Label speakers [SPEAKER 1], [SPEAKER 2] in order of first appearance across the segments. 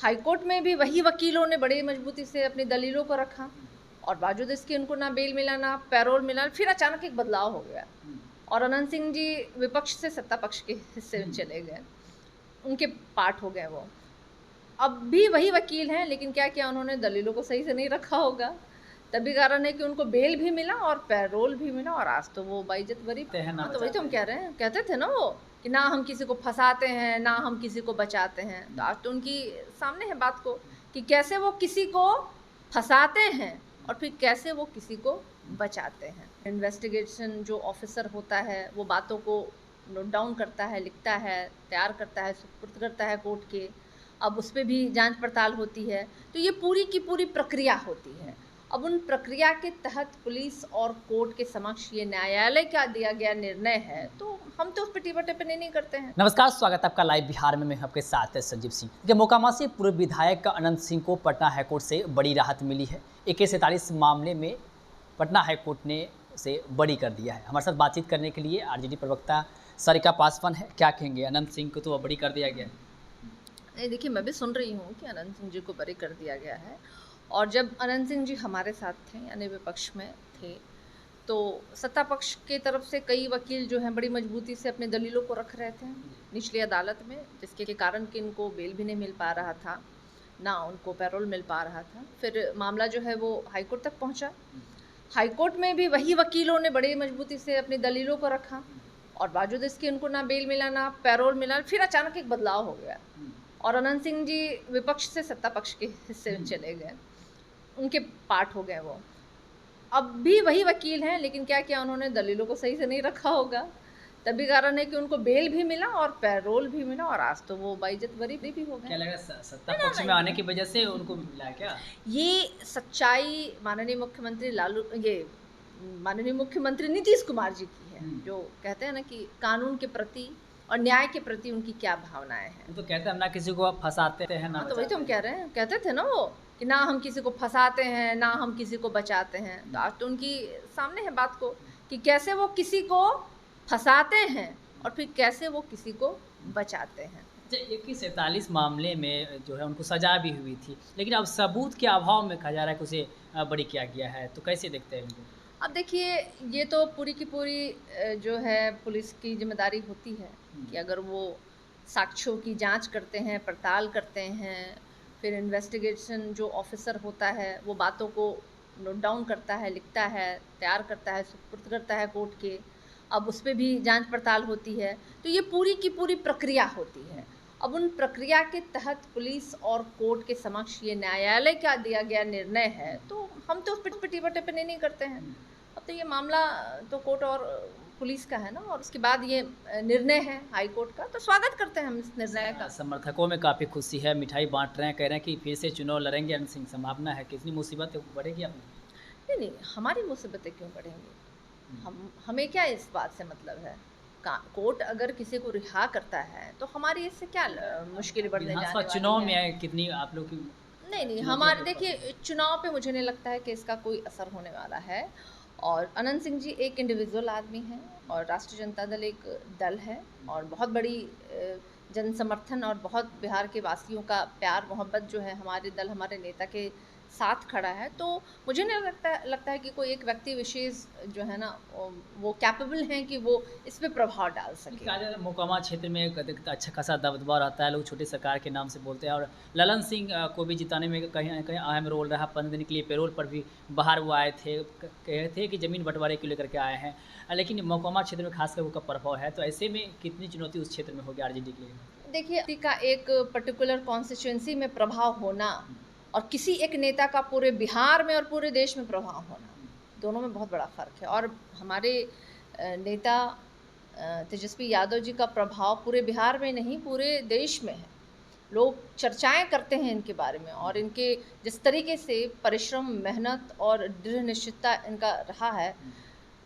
[SPEAKER 1] High court में भी वही वकीलों ने बड़ी मजबूती से अपनी दलीलों को रखा और बावजूद इसके उनको ना बेल मिला ना पैरोल मिला। फिर अचानक एक बदलाव हो गया और अनंत सिंह जी विपक्ष से सत्ता पक्ष के हिस्से में चले गए, उनके पार्ट हो गए वो। अब भी वही वकील हैं, लेकिन क्या किया उन्होंने, दलीलों को सही से नहीं रखा होगा, तभी कारण है कि उनको बेल भी मिला और पैरोल भी मिला और आज तो वो बाइज्जत बरी हैं ना। तो वही तो हम कह रहे हैं, कहते थे ना वो कि ना हम किसी को फंसाते हैं ना हम किसी को बचाते हैं। तो आज तो उनकी सामने है बात को कि कैसे वो किसी को फंसाते हैं और फिर कैसे वो किसी को बचाते हैं। इन्वेस्टिगेशन जो ऑफिसर होता है वो बातों को नोट डाउन करता है, लिखता है, तैयार करता है, सुपुर्द करता है कोर्ट के। अब उस पर भी जांच पड़ताल होती है, तो ये पूरी की पूरी प्रक्रिया होती है। अब उन प्रक्रिया के तहत पुलिस और कोर्ट के समक्ष ये न्यायालय का दिया गया निर्णय है, तो हम तो उस पर टीपा टिप्पणी नहीं करते हैं।
[SPEAKER 2] नमस्कार, स्वागत है आपका लाइव बिहार में। मैं आपके साथ है संजीव सिंह। देखिए, मोकामा से पूर्व विधायक अनंत सिंह को पटना हाईकोर्ट से बड़ी राहत मिली है। AK-47 मामले में पटना हाईकोर्ट ने उसे बरी कर दिया है। हमारे साथ बातचीत करने के लिए RJD प्रवक्ता सारिका पासवान है। क्या कहेंगे, अनंत सिंह को तो बरी कर दिया गया है?
[SPEAKER 1] नहीं, देखिए, मैं भी सुन रही हूँ कि अनंत सिंह जी को बरी कर दिया गया है और जब अनंत सिंह जी हमारे साथ थे यानी विपक्ष में थे, तो सत्ता पक्ष की तरफ से कई वकील जो हैं बड़ी मजबूती से अपने दलीलों को रख रहे थे निचली अदालत में, जिसके कारण कि इनको बेल भी नहीं मिल पा रहा था, ना उनको पैरोल मिल पा रहा था। फिर मामला जो है वो हाईकोर्ट तक पहुंचा। हाईकोर्ट में भी वही वकीलों ने बड़ी मजबूती से अपनी दलीलों को रखा और बावजूद इसके उनको ना बेल मिला ना पैरोल मिला। फिर अचानक एक बदलाव हो गया और अनंत सिंह जी विपक्ष से सत्ता पक्ष के हिस्से में चले गए, उनके पार्ट हो गए वो। अब भी वही वकील हैं, लेकिन क्या किया उन्होंने, दलीलों को सही से नहीं रखा होगा, तभी कारण है कि उनको बेल भी मिला और पैरोल भी मिला और आज तो वो बाइज्जत बरी भी हो गए।
[SPEAKER 2] क्या लग रहा है सत्ता पक्ष में आने की वजह से उनको मिला है क्या?
[SPEAKER 1] ये सच्चाई माननीय मुख्यमंत्री नीतीश कुमार जी की है, जो कहते हैं ना कि कानून के प्रति और न्याय के प्रति उनकी क्या भावनाएं हैं।
[SPEAKER 2] तो कहते हैं हम ना किसी को फंसाते हैं ना।
[SPEAKER 1] तो वही तो हम कह रहे हैं, कहते थे ना वो कि ना हम किसी को फंसाते हैं ना हम किसी को बचाते हैं। तो आज तो उनकी सामने है बात को कि कैसे वो किसी को फंसाते हैं और फिर कैसे वो किसी को बचाते हैं।
[SPEAKER 2] AK-47 मामले में जो है उनको सजा भी हुई थी, लेकिन अब सबूत के अभाव में कहा जा रहा है कि उसे बरी किया गया है, तो कैसे देखते हैं इनको?
[SPEAKER 1] अब देखिए, ये तो पूरी की पूरी जो है पुलिस की जिम्मेदारी होती है कि अगर वो साक्ष्यों की जांच करते हैं, पड़ताल करते हैं, फिर इन्वेस्टिगेशन जो ऑफिसर होता है वो बातों को नोट डाउन करता है, लिखता है, तैयार करता है, सुपुर्द करता है कोर्ट के। अब उस पर भी जांच पड़ताल होती है, तो ये पूरी की पूरी प्रक्रिया होती है। अब उन प्रक्रिया के तहत पुलिस और कोर्ट के समक्ष ये न्यायालय का दिया गया निर्णय है, तो हम तो उस पर टीपा टिप्पणी नहीं करते हैं। अब तो ये मामला तो कोर्ट और पुलिस का है ना, और उसके बाद ये निर्णय है हाई कोर्ट का, तो स्वागत करते हैं हम इस निर्णय का।
[SPEAKER 2] समर्थकों में काफ़ी खुशी है, मिठाई बांट रहे हैं, कह रहे हैं कि फिर से चुनाव लड़ेंगे अनंत सिंह। संभावना है, कितनी मुसीबत बढ़ेगी आपने?
[SPEAKER 1] नहीं, हमारी मुसीबतें क्यों बढ़ेंगी? हमें क्या इस बात से मतलब है? कोर्ट अगर किसी को रिहा करता है तो हमारी इससे क्या मुश्किल बढ़ने जाने वाली है?
[SPEAKER 2] चुनाव में कितनी आप लोग की?
[SPEAKER 1] नहीं, हमारे देखिए, चुनाव पे मुझे नहीं लगता है कि इसका कोई असर होने वाला है। और अनंत सिंह जी एक इंडिविजुअल आदमी हैं और राष्ट्रीय जनता दल एक दल है और बहुत बड़ी जन समर्थन और बहुत बिहार के वासियों का प्यार मोहब्बत जो है हमारे दल, हमारे नेता के साथ खड़ा है। तो मुझे नहीं लगता है कि कोई एक व्यक्ति विशेष जो है ना वो कैपेबल हैं कि वो इस पे प्रभाव डाल सके।
[SPEAKER 2] मोकामा क्षेत्र में एक अच्छा खासा दबदबा रहता है, लोग छोटी सरकार के नाम से बोलते हैं और ललन सिंह को भी जिताने में कहीं ना कहीं अहम रोल रहा। 15 दिन के लिए पेरोल पर भी बाहर वो आए थे, कहे थे कि ज़मीन बंटवारे को लेकर के आए हैं, लेकिन मोकामा क्षेत्र में खासकर उनका प्रभाव है। तो ऐसे में कितनी चुनौती उस क्षेत्र में होगी RJD के लिए?
[SPEAKER 1] देखिए, का एक पर्टिकुलर कॉन्स्टिट्यूंसी में प्रभाव होना और किसी एक नेता का पूरे बिहार में और पूरे देश में प्रभाव होना, दोनों में बहुत बड़ा फ़र्क है। और हमारे नेता तेजस्वी यादव जी का प्रभाव पूरे बिहार में नहीं पूरे देश में है। लोग चर्चाएं करते हैं इनके बारे में और इनके जिस तरीके से परिश्रम, मेहनत और दृढ़ निश्चितता इनका रहा है,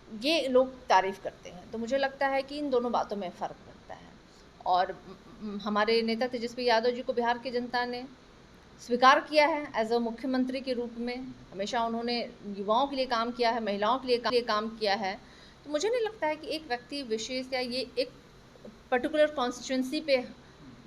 [SPEAKER 1] ये लोग तारीफ़ करते हैं। तो मुझे लगता है कि इन दोनों बातों में फ़र्क पड़ता है। और हमारे नेता तेजस्वी यादव जी को बिहार की जनता ने स्वीकार किया है एज अ मुख्यमंत्री के रूप में। हमेशा उन्होंने युवाओं के लिए काम किया है, महिलाओं के लिए काम किया है। तो मुझे नहीं लगता है कि एक व्यक्ति विशेष या ये एक पर्टिकुलर कॉन्स्टिट्यूंसी पे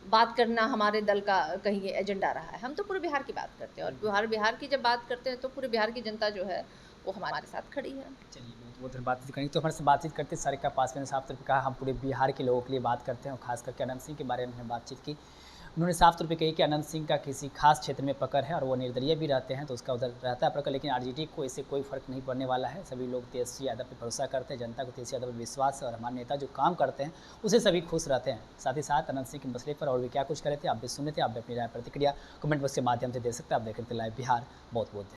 [SPEAKER 1] बात करना हमारे दल का कहीं ये एजेंडा रहा है। हम तो पूरे बिहार की बात करते हैं, और बिहार की जब बात करते हैं तो पूरे बिहार की जनता जो है वो हमारे साथ खड़ी है।
[SPEAKER 2] चलिए बहुत बहुत बातचीत करेंगे। तो हमारे से बातचीत करते सारिका पासवान ने साफ तौर पे कहा हम पूरे बिहार के लोगों के लिए बात करते हैं, और खास करके अनंत सिंह के बारे में हमने बातचीत की। उन्होंने साफ तौर पे कही कि अनंत सिंह का किसी खास क्षेत्र में पकड़ है और वो निर्दलीय भी रहते हैं तो उसका उधर रहता है पकड़, लेकिन आरजेडी को इससे कोई फर्क नहीं पड़ने वाला है। सभी लोग तेजस्वी यादव पे भरोसा करते हैं, जनता को तेजस्वी यादव पर विश्वास है और हमारे नेता जो काम करते हैं उसे सभी खुश रहते हैं। साथ ही साथ अनंत सिंह के मसले पर और भी क्या कुछ कर रहे थे आप भी सुने थे, आप भी अपनी राय प्रतिक्रिया कमेंट बॉक्स के माध्यम से दे सकते हैं। आप देख रहे थे लाइव बिहार। बहुत बहुत